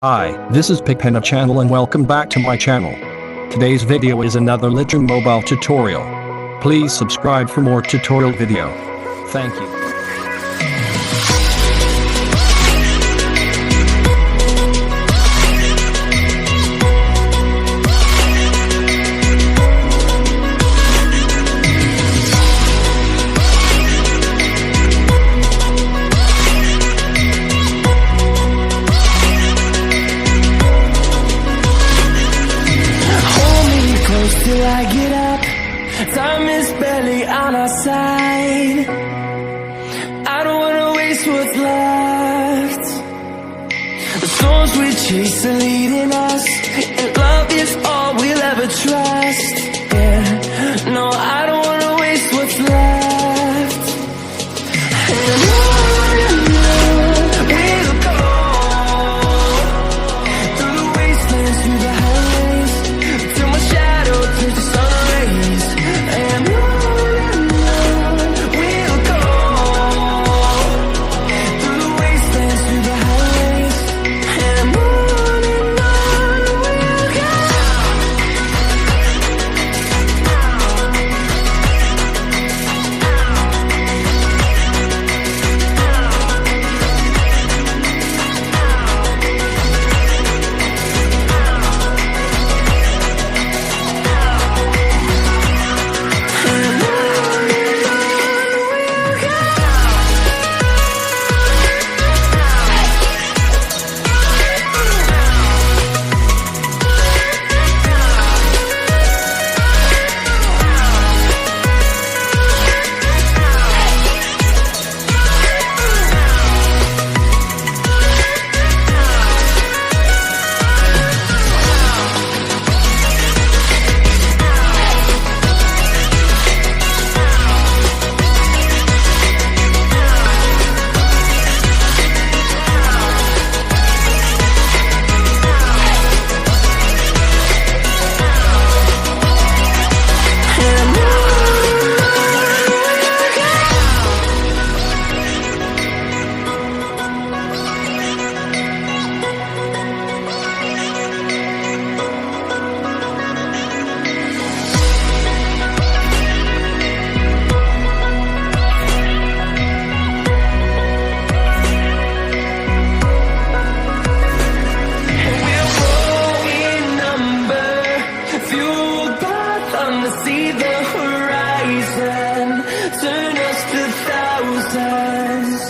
Hi, this is PipPena channel and welcome back to my channel. Today's video is another Lightroom mobile tutorial. Please subscribe for more tutorial video. Thank you. Till I get up, time is barely on our side. I don't wanna waste what's left. The storms we chase are leading us, and love is all we'll ever trust. Yeah, no, I don't wanna waste what's left. And on we'll go, through the wastelands, through the highways, till my shadow turns to sun rays. And on we'll go, through the wastelands, through the highways. And on we'll go. See the horizon, turn us to thousands,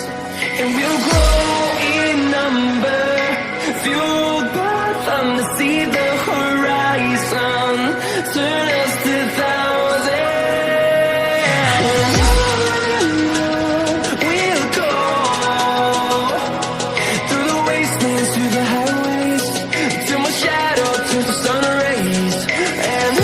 and we'll grow in number, fueled by thunder. See the horizon, turn us to thousands, and we'll go, through the wastelands, through the highways, till my shadow turns to sun rays. And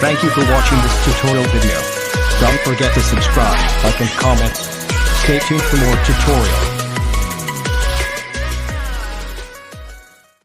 Thank you for watching this tutorial video. Don't forget to subscribe, like and comment. Stay tuned for more tutorials.